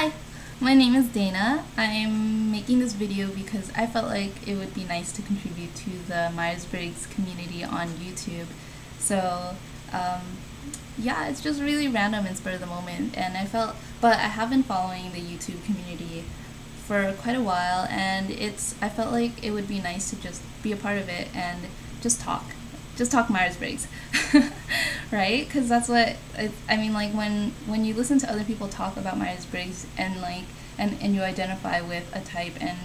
Hi, my name is Dana. I'm making this video because I felt like it would be nice to contribute to the Myers-Briggs community on YouTube. So, yeah, it's just really random and spur of the moment, and but I have been following the YouTube community for quite a while, and I felt like it would be nice to just be a part of it and just talk Myers-Briggs, right? Because that's what I mean. Like when you listen to other people talk about Myers-Briggs and you identify with a type, and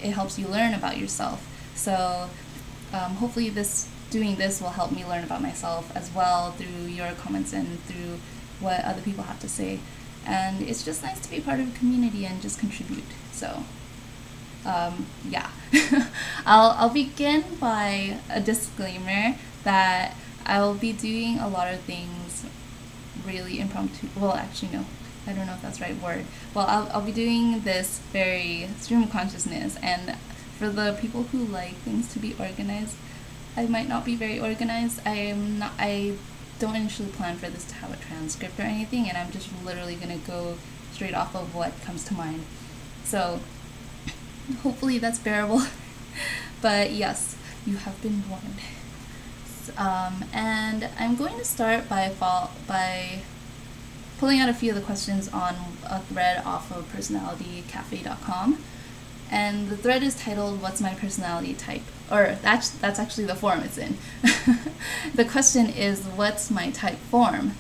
it helps you learn about yourself. So hopefully doing this will help me learn about myself as well through your comments and through what other people have to say. And it's just nice to be part of a community and just contribute. So yeah. I'll begin by a disclaimer that I'll be doing a lot of things really impromptu. Well, actually, no, I don't know if that's the right word. Well, I'll be doing this very stream of consciousness, and for the people who like things to be organized, I might not be very organized. I don't initially plan for this to have a transcript or anything, and I'm just literally gonna go straight off of what comes to mind. So hopefully that's bearable. But yes, you have been warned. And I'm going to start by pulling out a few of the questions on a thread off of PersonalityCafe.com. And the thread is titled, "What's my personality type?" Or that's actually the form it's in. The question is, what's my type form?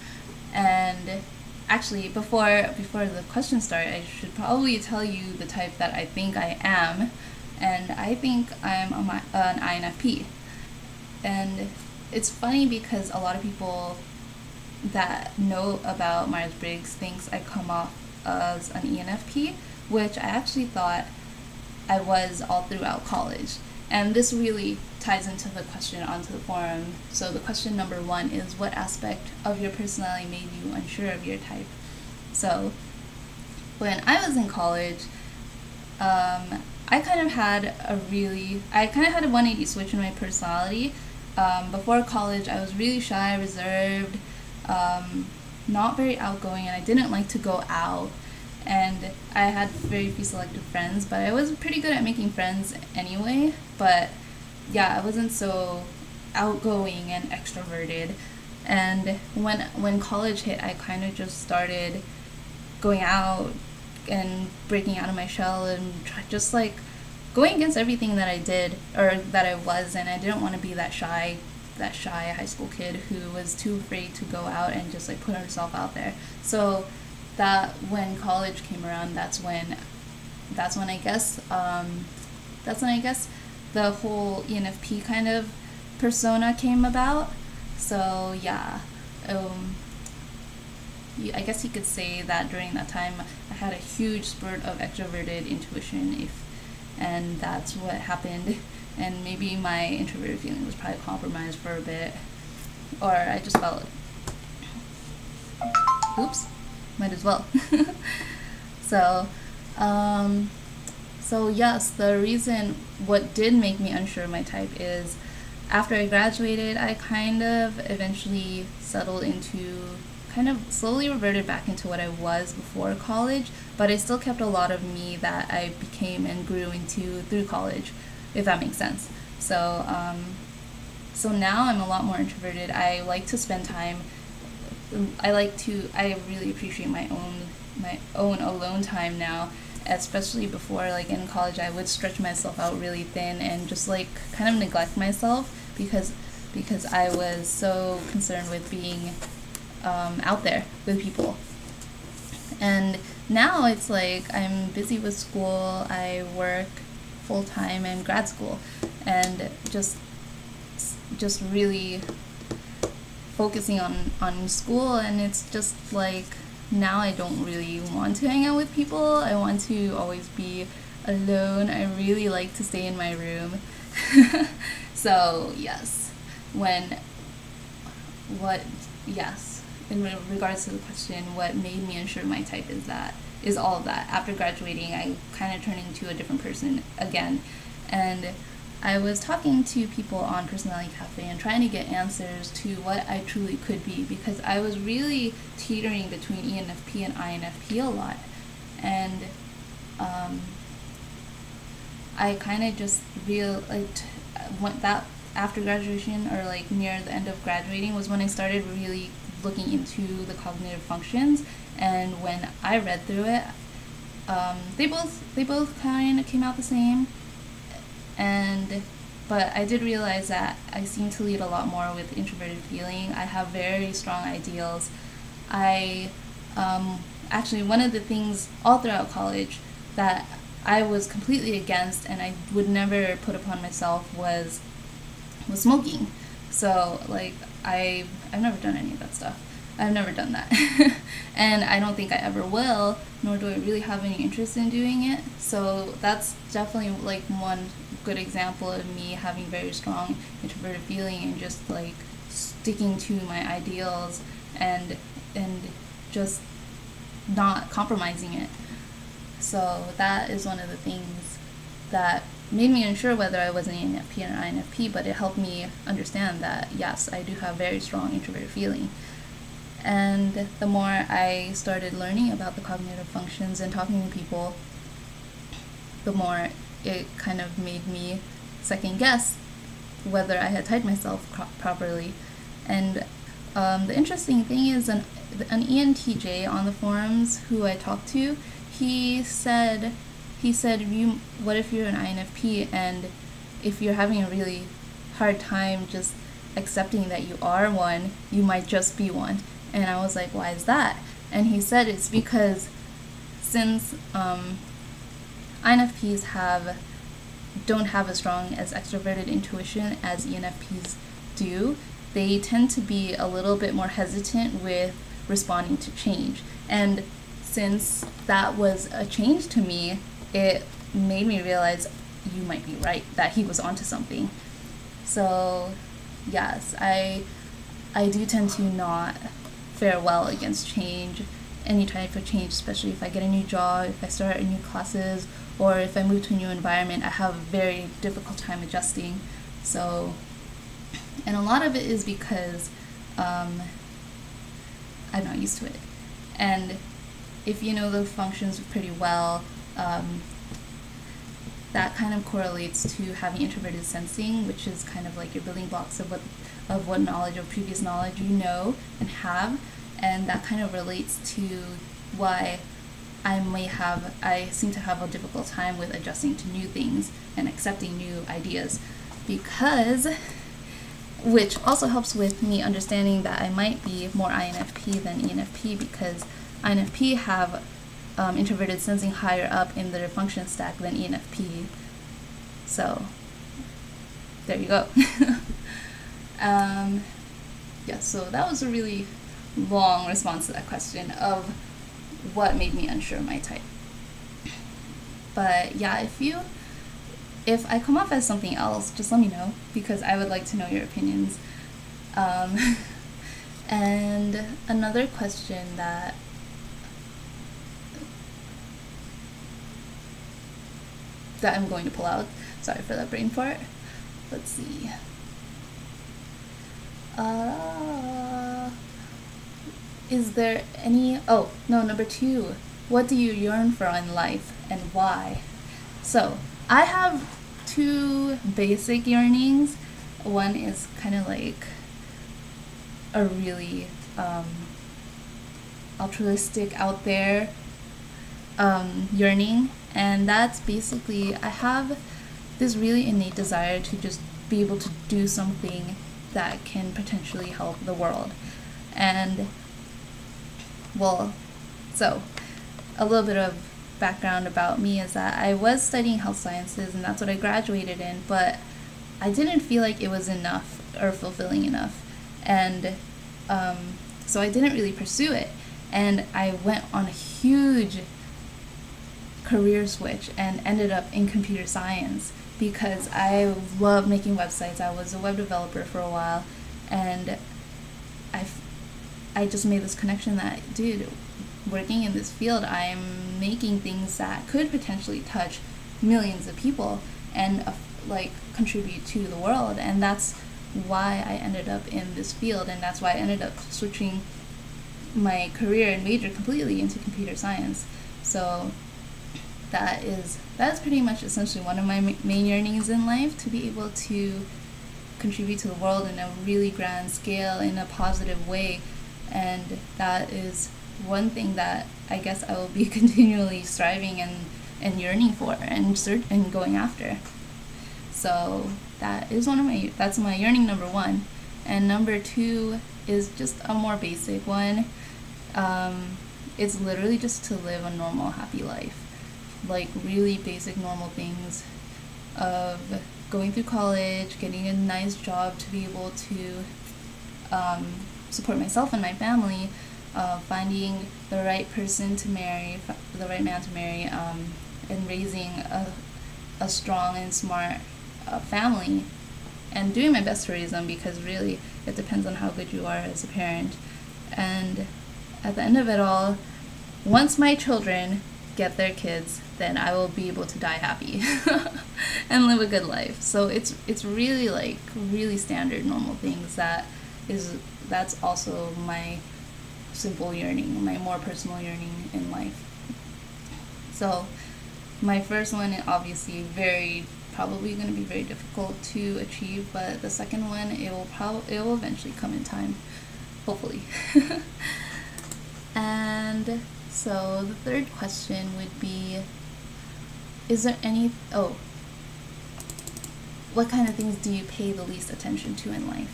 And actually, before the question starts, I should probably tell you the type that I think I am. And I think I'm an INFP. And it's funny because a lot of people that know about Myers-Briggs thinks I come off as an ENFP, which I actually thought I was all throughout college. And this really ties into the question onto the forum. So the question number 1 is, what aspect of your personality made you unsure of your type? So when I was in college, I kind of had a 180 switch in my personality. Before college, I was really shy, reserved, not very outgoing, and I didn't like to go out. And I had very few selective friends, but I was pretty good at making friends anyway. But yeah, I wasn't so outgoing and extroverted. And when college hit, I kind of just started going out and breaking out of my shell and just like going against everything that I did or that I was, and I didn't want to be that shy high school kid who was too afraid to go out and just like put herself out there. So that when college came around, that's when I guess the whole ENFP kind of persona came about. So yeah, I guess you could say that during that time I had a huge spurt of extroverted intuition, and that's what happened. And maybe my introverted feeling was probably compromised for a bit, or I just felt, oops, might as well. So yes, the reason what did make me unsure of my type is after I graduated, I kind of eventually slowly reverted back into what I was before college, but I still kept a lot of me that I became and grew into through college, if that makes sense. So so now I'm a lot more introverted. I like to spend time. I really appreciate my own alone time now, especially before, like in college, I would stretch myself out really thin and just like kind of neglect myself because I was so concerned with being out there with people. And now it's like I'm busy with school, I work full-time and grad school, and just really focusing on school, and it's just like now I don't really want to hang out with people. I want to always be alone. I really like to stay in my room. So yes, in regards to the question, what made me unsure of my type is all of that. After graduating, I kind of turned into a different person again, and I was talking to people on Personality Cafe and trying to get answers to what I truly could be, because I was really teetering between ENFP and INFP a lot. and I kind of just went that after graduation, or like near the end of graduating, was when I started really looking into the cognitive functions. And when I read through it, they both kind of came out the same, but I did realize that I seem to lead a lot more with introverted feeling. I have very strong ideals. I actually, one of the things all throughout college that I was completely against and I would never put upon myself was smoking. So like I've never done any of that stuff. I've never done that. And I don't think I ever will, nor do I really have any interest in doing it. So that's definitely like one good example of me having very strong introverted feeling and just like sticking to my ideals and just not compromising it. So that is one of the things that made me unsure whether I was an ENFP or an INFP, but it helped me understand that yes, I do have very strong introverted feeling. And the more I started learning about the cognitive functions and talking to people, the more it kind of made me second guess whether I had typed myself properly. And the interesting thing is an ENTJ on the forums who I talked to, he said, what if you're an INFP and if you're having a really hard time just accepting that you are one, you might just be one. And I was like, why is that? And he said it's because since INFPs don't have as strong as extroverted intuition as ENFPs do, they tend to be a little bit more hesitant with responding to change. And since that was a change to me, it made me realize you might be right, that he was onto something. So yes, I do tend to not fare well against change, any type of change, especially if I get a new job, if I start new classes, or if I move to a new environment. I have a very difficult time adjusting. So, and a lot of it is because I'm not used to it. And if you know the functions pretty well, that kind of correlates to having introverted sensing, which is kind of like your building blocks of what knowledge of previous knowledge you know and have, and that kind of relates to why I seem to have a difficult time with adjusting to new things and accepting new ideas, which also helps with me understanding that I might be more INFP than ENFP, because INFP have introverted sensing higher up in their function stack than ENFP. So there you go. Yeah, so that was a really long response to that question of what made me unsure of my type. But yeah, if I come off as something else, just let me know, because I would like to know your opinions. And another question that I'm going to pull out, sorry for that brain fart. Let's see. Is there any, number 2, what do you yearn for in life and why? So I have 2 basic yearnings. One is kind of like a really altruistic, out there yearning, and that's basically, I have this really innate desire to just be able to do something that can potentially help the world. And so a little bit of background about me is that I was studying health sciences, and that's what I graduated in, but I didn't feel like it was enough or fulfilling enough, and so I didn't really pursue it, and I went on a huge career switch and ended up in computer science because I love making websites. I was a web developer for a while, and I just made this connection that, dude, working in this field, I'm making things that could potentially touch millions of people and contribute to the world. And that's why I ended up in this field, and that's why I ended up switching my career and major completely into computer science. So that's pretty much essentially one of my main yearnings in life, to be able to contribute to the world in a really grand scale, in a positive way. And that is one thing that I guess I will be continually striving and yearning for and going after. So that's my yearning number one. And number two is just a more basic one. It's literally just to live a normal, happy life. Like really basic, normal things of going through college, getting a nice job to be able to support myself and my family, finding the right person to marry, the right man to marry, and raising a strong and smart family, and doing my best to raise them, because really it depends on how good you are as a parent. And at the end of it all, once my children get their kids, then I will be able to die happy and live a good life. So it's really like really standard normal things that's also my simple yearning, my more personal yearning in life. So my first one is obviously probably going to be very difficult to achieve, but the second one, it will eventually come in time, hopefully. And so the third question would be, what kind of things do you pay the least attention to in life?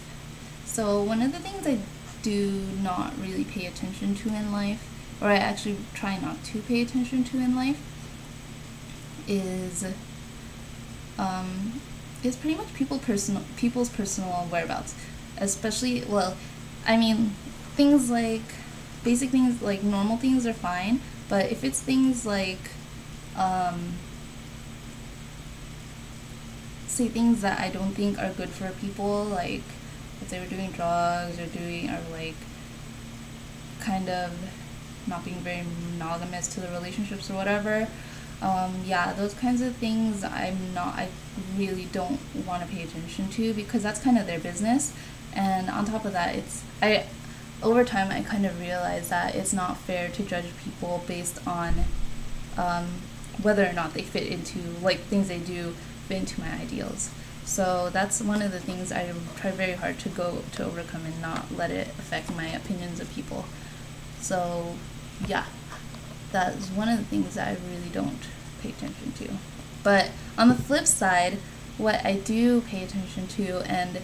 So one of the things I do not really pay attention to in life, or I actually try not to pay attention to in life, is pretty much people's personal whereabouts. Especially, things like basic things, like normal things are fine, but if it's things like say things that I don't think are good for people, like if they were doing drugs or like kind of not being very monogamous to the relationships or whatever, those kinds of things I really don't want to pay attention to, because that's kind of their business. And on top of that, over time I kind of realized that it's not fair to judge people based on whether or not they fit into, like, things they do fit into my ideals. So that's one of the things I try very hard to overcome, and not let it affect my opinions of people. So yeah, that's one of the things that I really don't pay attention to. But on the flip side, what I do pay attention to, and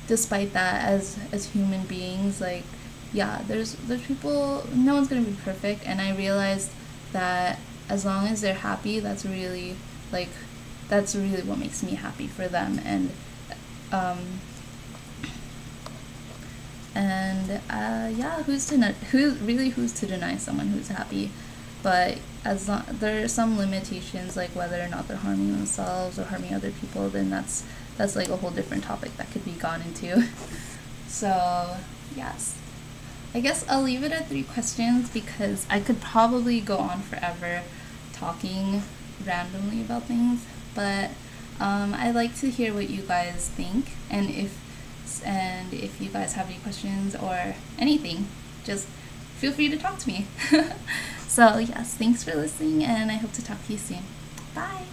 despite that, as human beings, like, there's people, no one's gonna be perfect, and I realized that as long as they're happy, that's really what makes me happy for them. And who's to deny someone who's happy? But there are some limitations, like whether or not they're harming themselves or harming other people, then that's like a whole different topic that could be gone into. So yes, I guess I'll leave it at 3 questions, because I could probably go on forever talking randomly about things. But I'd like to hear what you guys think, and if you guys have any questions or anything, just feel free to talk to me. So yes, thanks for listening, and I hope to talk to you soon. Bye!